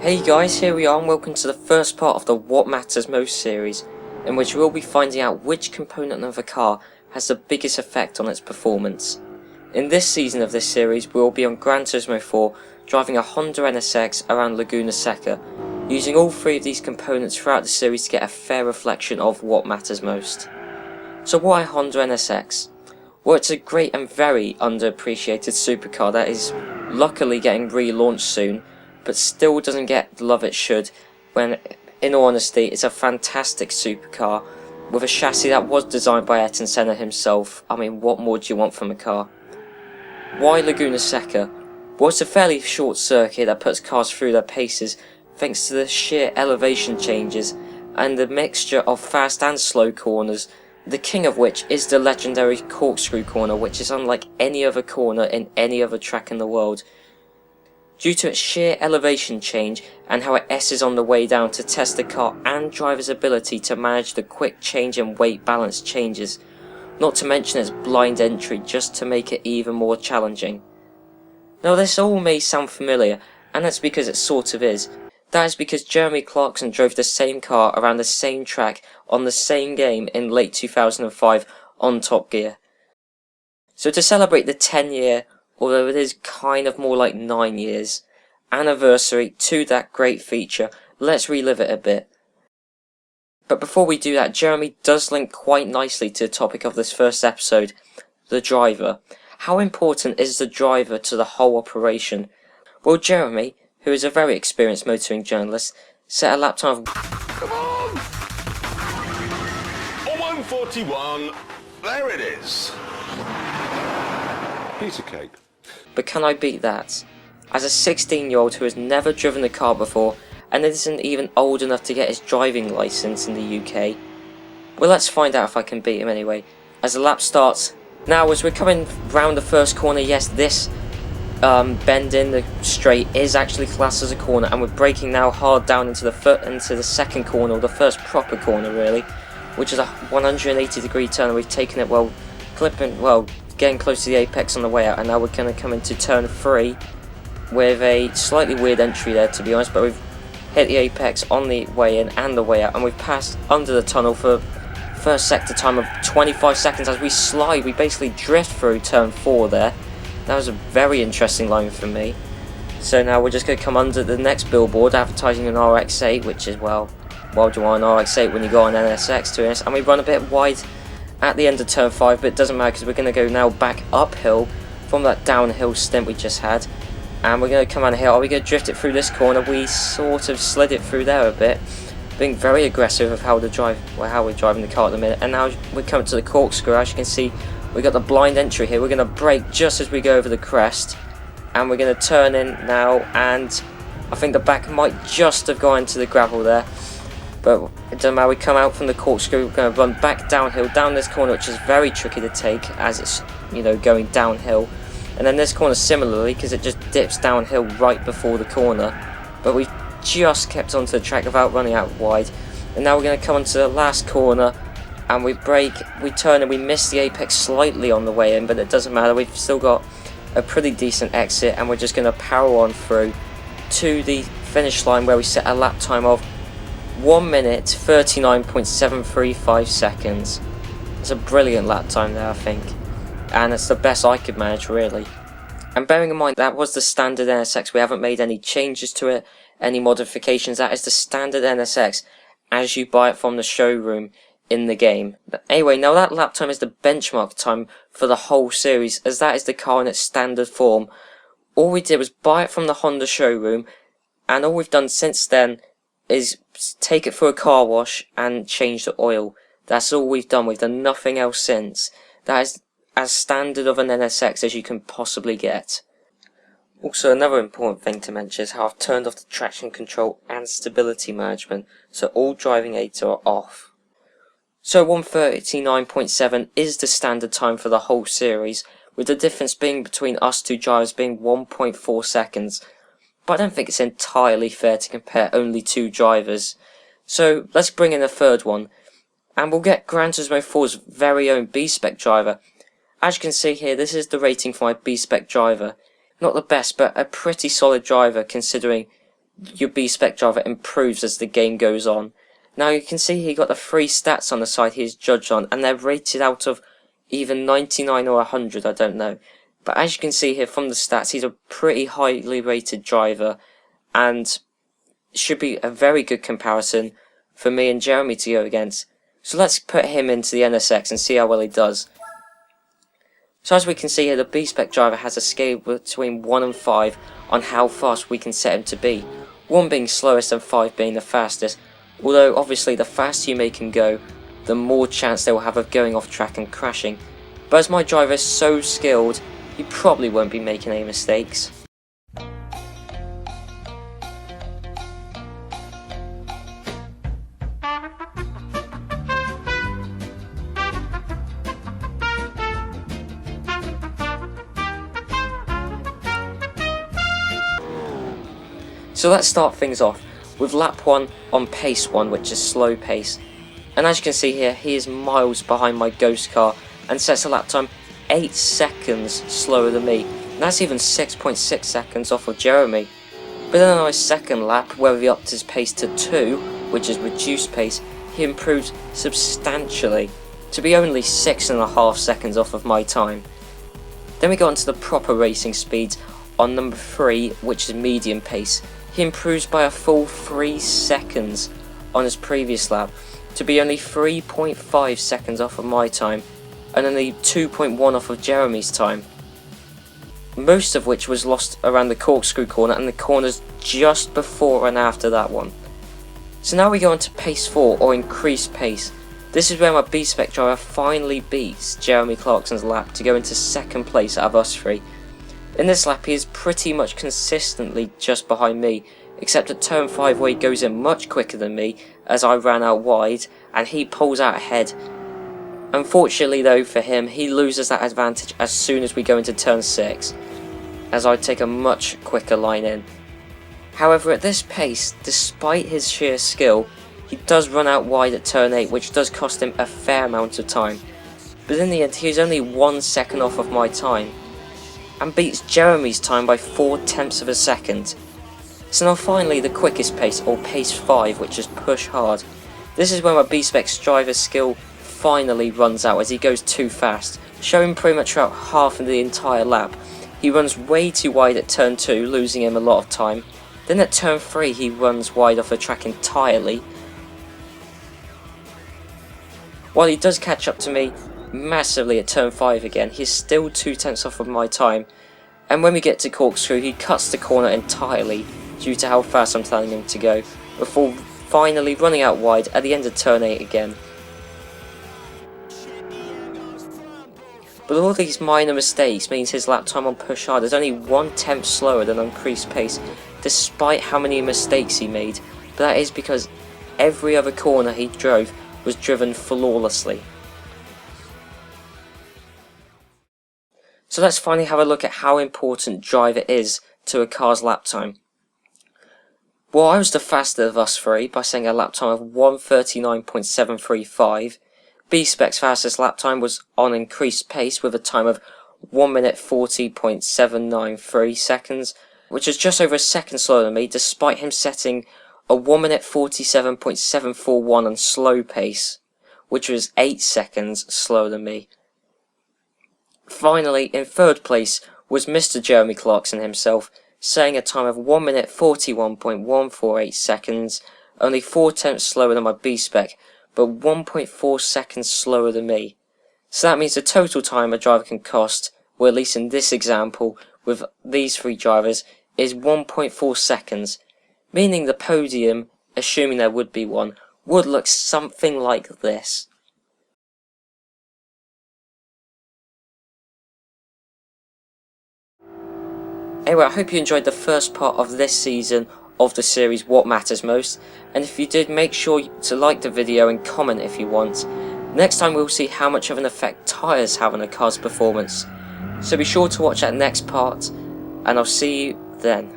Hey guys, here we are and welcome to the first part of the What Matters Most series, in which we'll be finding out which component of a car has the biggest effect on its performance. In this season of this series, we'll be on Gran Turismo 4, driving a Honda NSX around Laguna Seca, using all three of these components throughout the series to get a fair reflection of what matters most. So why Honda NSX? Well, it's a great and very underappreciated supercar that is luckily getting relaunched soon, but still doesn't get the love it should, when, in all honesty, it's a fantastic supercar, with a chassis that was designed by Ayrton Senna himself. I mean, what more do you want from a car? Why Laguna Seca? Well, it's a fairly short circuit that puts cars through their paces, thanks to the sheer elevation changes, and the mixture of fast and slow corners, the king of which is the legendary corkscrew corner, which is unlike any other corner in any other track in the world. Due to its sheer elevation change and how it S's on the way down to test the car and driver's ability to manage the quick change in weight balance changes, not to mention its blind entry just to make it even more challenging. Now this all may sound familiar, and that's because it sort of is. That is because Jeremy Clarkson drove the same car around the same track on the same game in late 2005 on Top Gear. So to celebrate the 10-year, although it is kind of more like 9 years, anniversary to that great feature, let's relive it a bit. But before we do that, Jeremy does link quite nicely to the topic of this first episode, the driver. How important is the driver to the whole operation? Well, Jeremy, who is a very experienced motoring journalist, set a lap time of... Come on! 141, there it is. Piece of cake. But can I beat that? As a 16-year-old who has never driven a car before and isn't even old enough to get his driving licence in the UK, well, let's find out if I can beat him anyway, as the lap starts. Now, as we're coming round the first corner, yes, this bend in the straight is actually classed as a corner, and we're braking now hard down into the second corner, or the first proper corner really, which is a 180-degree turn, and we've taken it well, getting close to the apex on the way out, and now we're going to come into turn 3 with a slightly weird entry there, to be honest, but we've hit the apex on the way in and the way out, and we've passed under the tunnel for first sector time of 25 seconds as we slide. We basically drift through turn 4 there. That was a very interesting line for me. So now we're just going to come under the next billboard advertising an RX-8, which is, well, why do you want an RX-8 when you got an NSX to us? And we run a bit wide at the end of turn 5, but it doesn't matter because we're going to go now back uphill from that downhill stint we just had, and we're going to come on here. Are we going to drift it through this corner? We sort of slid it through there a bit, being very aggressive of how we're driving the car at the minute. And now we're coming to the corkscrew. As you can see, we got the blind entry here. We're going to brake just as we go over the crest, and we're going to turn in now, and I think the back might just have gone into the gravel there. But it doesn't matter, we come out from the corkscrew, we're going to run back downhill, down this corner, which is very tricky to take as it's, going downhill. And then this corner similarly, because it just dips downhill right before the corner. But we just kept onto the track without running out wide. And now we're going to come onto the last corner, and we brake, we turn, and we miss the apex slightly on the way in, but it doesn't matter, we've still got a pretty decent exit, and we're just going to power on through to the finish line where we set a lap time of 1 minute 39.735 seconds. It's a brilliant lap time there, I think, and it's the best I could manage really. And bearing in mind that was the standard NSX, we haven't made any changes to it, any modifications. That is the standard NSX as you buy it from the showroom in the game. But anyway, now that lap time is the benchmark time for the whole series, as that is the car in its standard form. All we did was buy it from the Honda showroom, and all we've done since then is take it for a car wash and change the oil. That's all we've done. We've done nothing else since. That is as standard of an NSX as you can possibly get. Also, another important thing to mention is how I've turned off the traction control and stability management, so all driving aids are off. So 1:39.7 is the standard time for the whole series, with the difference being between us two drivers being 1.4 seconds. But I don't think it's entirely fair to compare only two drivers. So let's bring in a third one, and we'll get Gran Turismo 4's very own B-Spec driver. As you can see here, this is the rating for my B-Spec driver. Not the best, but a pretty solid driver considering your B-Spec driver improves as the game goes on. Now you can see he got the 3 stats on the side he's judged on, and they're rated out of either 99 or 100, I don't know. But as you can see here from the stats, he's a pretty highly rated driver, and should be a very good comparison for me and Jeremy to go against. So let's put him into the NSX and see how well he does. So as we can see here, the B-Spec driver has a scale between 1 and 5 on how fast we can set him to be. 1 being slowest and 5 being the fastest. Although obviously the faster you make him go, the more chance they will have of going off track and crashing. But as my driver is so skilled, he probably won't be making any mistakes. So let's start things off with lap 1 on pace 1, which is slow pace. And as you can see here, he is miles behind my ghost car and sets a lap time 8 seconds slower than me. And that's even 6.6 seconds off of Jeremy. But then on his second lap, where he upped his pace to 2, which is reduced pace, he improved substantially to be only 6.5 seconds off of my time. Then we go on to the proper racing speeds on number 3, which is medium pace. He improves by a full 3 seconds on his previous lap to be only 3.5 seconds off of my time and only 2.1 off of Jeremy's time. Most of which was lost around the corkscrew corner and the corners just before and after that one. So now we go on to pace 4, or increased pace. This is where my B-Spec driver finally beats Jeremy Clarkson's lap to go into second place out of us 3. In this lap he is pretty much consistently just behind me, except at turn 5 where he goes in much quicker than me as I ran out wide and he pulls out ahead. Unfortunately though for him, he loses that advantage as soon as we go into turn 6, as I take a much quicker line in. However, at this pace, despite his sheer skill, he does run out wide at turn 8, which does cost him a fair amount of time. But in the end he is only 1 second off of my time, and beats Jeremy's time by 0.4 of a second. So now finally the quickest pace, or pace 5, which is push hard. This is where my B-Spec's driver's skill finally runs out as he goes too fast, showing pretty much throughout half of the entire lap. He runs way too wide at turn 2, losing him a lot of time. Then at turn 3 he runs wide off the track entirely. While he does catch up to me massively at turn 5 again, he's still 0.2 off of my time, and when we get to corkscrew he cuts the corner entirely due to how fast I'm telling him to go, before finally running out wide at the end of turn 8 again. But all these minor mistakes means his lap time on push hard is only 0.1 slower than on increased pace, despite how many mistakes he made. But that is because every other corner he drove was driven flawlessly. So let's finally have a look at how important driver is to a car's lap time. Well, I was the fastest of us 3 by saying a lap time of 1:39.735. B-Spec's fastest lap time was on increased pace with a time of 1:40.793 seconds, which is just over a second slower than me, despite him setting a 1:47.741 on slow pace, which was 8 seconds slower than me. Finally, in third place was Mr. Jeremy Clarkson himself, saying a time of 1:41.148 seconds, only 0.4 slower than my B-Spec, but 1.4 seconds slower than me. So that means the total time a driver can cost, or at least in this example with these 3 drivers, is 1.4 seconds, meaning the podium, assuming there would be one, would look something like this. Anyway, I hope you enjoyed the first part of this season of the series What Matters Most, and if you did, make sure to like the video and comment if you want. Next time we'll see how much of an effect tyres have on a car's performance, so be sure to watch that next part, and I'll see you then.